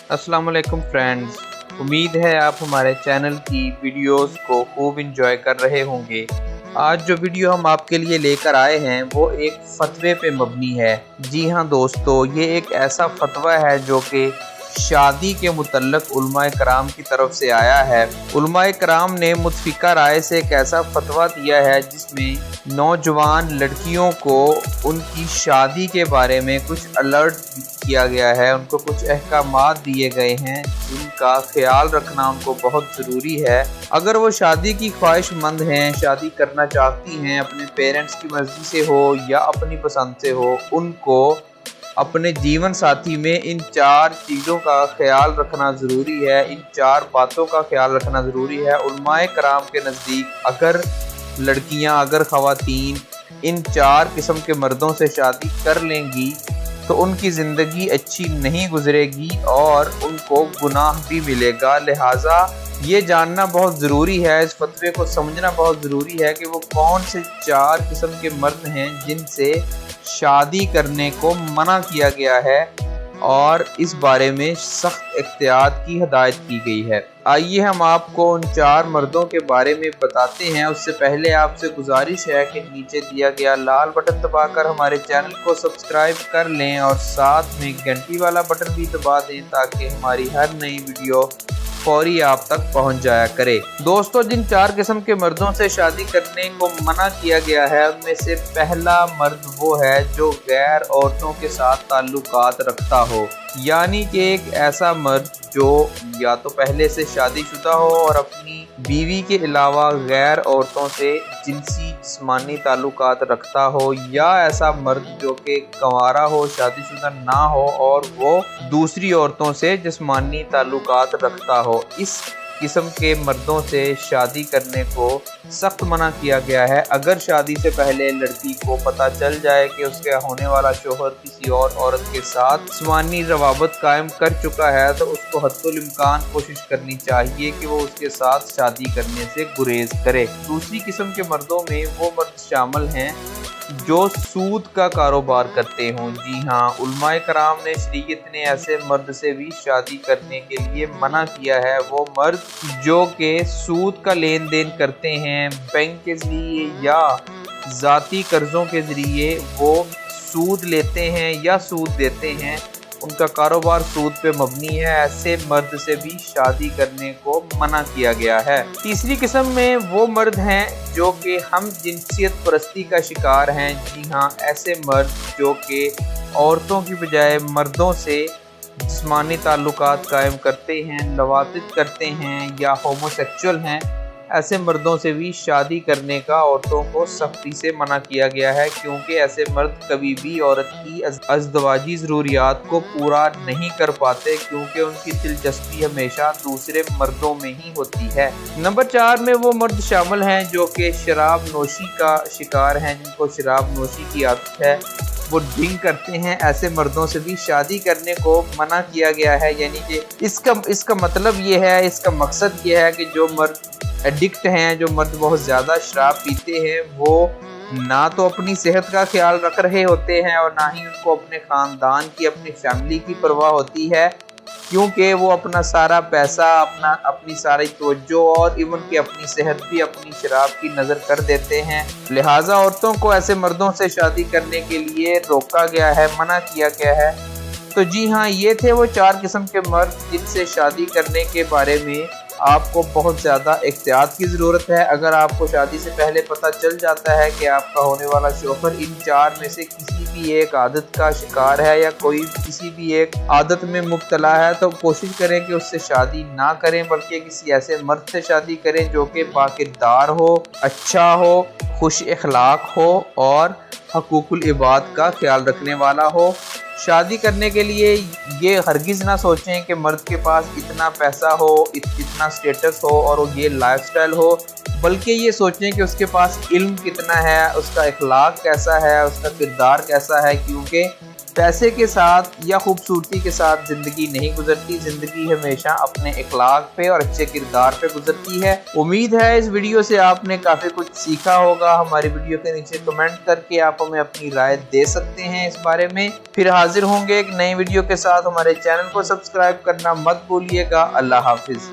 अस्सलाम वालेकुम फ्रेंड्स, उम्मीद है आप हमारे चैनल की वीडियोस को खूब इंजॉय कर रहे होंगे। आज जो वीडियो हम आपके लिए लेकर आए हैं वो एक फतवे पे मबनी है। जी हाँ दोस्तों, ये एक ऐसा फतवा है जो कि शादी के मुतल्लक उलमाए कराम की तरफ से आया है। उलमाए कराम ने मुतफिका राय से एक ऐसा फतवा दिया है जिसमें नौजवान लड़कियों को उनकी शादी के बारे में कुछ अलर्ट किया गया है, उनको कुछ अहकामात दिए गए हैं जिनका ख्याल रखना उनको बहुत ज़रूरी है। अगर वो शादी की ख्वाहिशमंद हैं, शादी करना चाहती हैं, अपने पेरेंट्स की मर्ज़ी से हो या अपनी पसंद से हो, उनको अपने जीवन साथी में इन 4 चीज़ों का ख्याल रखना ज़रूरी है, इन 4 बातों का ख्याल रखना ज़रूरी है। उलमाए कराम के नज़दीक अगर लड़कियां, अगर ख़वातीन इन 4 किस्म के मर्दों से शादी कर लेंगी तो उनकी ज़िंदगी अच्छी नहीं गुजरेगी और उनको गुनाह भी मिलेगा। लिहाजा ये जानना बहुत ज़रूरी है, इस फतवे को समझना बहुत ज़रूरी है कि वो कौन से 4 किस्म के मर्द हैं जिनसे शादी करने को मना किया गया है और इस बारे में सख्त एहतियात की हदायत की गई है। आइए हम आपको उन 4 मर्दों के बारे में बताते हैं। उससे पहले आपसे गुजारिश है कि नीचे दिया गया लाल बटन दबाकर हमारे चैनल को सब्सक्राइब कर लें और साथ में घंटी वाला बटन भी दबा दें ताकि हमारी हर नई वीडियो फौरी आप तक पहुंच जाया करे। दोस्तों, जिन 4 किस्म के मर्दों से शादी करने को मना किया गया है उनमें से पहला मर्द वो है जो गैर औरतों के साथ ताल्लुकात रखता हो, यानी कि एक ऐसा मर्द जो या तो पहले से शादीशुदा हो और अपनी बीवी के अलावा गैर औरतों से जिनसी जिस्मानी ताल्लुकात रखता हो, या ऐसा मर्द जो कि कंवारा हो, शादीशुदा ना हो और वो दूसरी औरतों से जिस्मानी ताल्लुकात रखता हो। इस किस्म के मर्दों से शादी करने को सख्त मना किया गया है। अगर शादी से पहले लड़की को पता चल जाए कि उसका होने वाला शोहर किसी और औरत के साथ जिस्मानी रवाबत कायम कर चुका है तो उसको हद्दुल इम्कान कोशिश करनी चाहिए कि वो उसके साथ शादी करने से गुरेज करे। दूसरी किस्म के मर्दों में वो मर्द शामिल हैं जो सूद का कारोबार करते हों। जी हाँ, उलमाए कराम ने शरीयत ने ऐसे मर्द से भी शादी करने के लिए मना किया है। वो मर्द जो कि सूद का लेन देन करते हैं, बैंक के जरिए या ज़ाती कर्जों के ज़रिए वो सूद लेते हैं या सूद देते हैं, उनका कारोबार सूद पे मबनी है, ऐसे मर्द से भी शादी करने को मना किया गया है। तीसरी किस्म में वो मर्द हैं जो कि हम जिनसियत परस्ती का शिकार हैं। जी हाँ, ऐसे मर्द जो कि औरतों की बजाय मर्दों से जिस्मानी ताल्लुकात कायम करते हैं, लवातिफ करते हैं या होमोसेक्सुअल हैं, ऐसे मर्दों से भी शादी करने का औरतों को सख्ती से मना किया गया है, क्योंकि ऐसे मर्द कभी भी औरत की अज़दवाजी ज़रूरियात को पूरा नहीं कर पाते, क्योंकि उनकी दिलचस्पी हमेशा दूसरे मर्दों में ही होती है। नंबर 4 में वो मर्द शामिल हैं जो कि शराब नोशी का शिकार हैं, जिनको शराब नोशी की आदत है, वो ड्रिंक करते हैं। ऐसे मर्दों से भी शादी करने को मना किया गया है। यानी कि इसका मतलब ये है, इसका मकसद ये है कि जो मर्द एडिक्ट हैं, जो मर्द बहुत ज़्यादा शराब पीते हैं, वो ना तो अपनी सेहत का ख्याल रख रहे होते हैं और ना ही उनको अपने ख़ानदान की, अपनी फैमिली की परवाह होती है, क्योंकि वो अपना सारा पैसा, अपनी सारी तवज्जो और इवन की अपनी सेहत भी अपनी शराब की नज़र कर देते हैं। लिहाजा औरतों को ऐसे मर्दों से शादी करने के लिए रोका गया है, मना किया गया है। तो जी हाँ, ये थे वो 4 किस्म के मर्द जिनसे शादी करने के बारे में आपको बहुत ज़्यादा एहतियात की ज़रूरत है। अगर आपको शादी से पहले पता चल जाता है कि आपका होने वाला शौहर इन 4 में से किसी भी एक आदत का शिकार है या कोई किसी भी एक आदत में मुब्तला है, तो कोशिश करें कि उससे शादी ना करें, बल्कि किसी ऐसे मर्द से शादी करें जो कि बाकिरदार हो, अच्छा हो, खुश अखलाक हो और हकूकुल इबाद का ख्याल रखने वाला हो। शादी करने के लिए ये हरगिज़ ना सोचें कि मर्द के पास इतना पैसा हो, इतना स्टेटस हो और ये लाइफस्टाइल हो, बल्कि ये सोचें कि उसके पास इल्म कितना है, उसका इखलाक कैसा है, उसका किरदार कैसा है, क्योंकि पैसे के साथ या खूबसूरती के साथ जिंदगी नहीं गुजरती, जिंदगी हमेशा अपने इखलाक पे और अच्छे किरदार पे गुजरती है। उम्मीद है इस वीडियो से आपने काफी कुछ सीखा होगा। हमारी वीडियो के नीचे कमेंट करके आप हमें अपनी राय दे सकते हैं इस बारे में। फिर हाजिर होंगे एक नई वीडियो के साथ। हमारे चैनल को सब्सक्राइब करना मत भूलिएगा। अल्लाह हाफिज।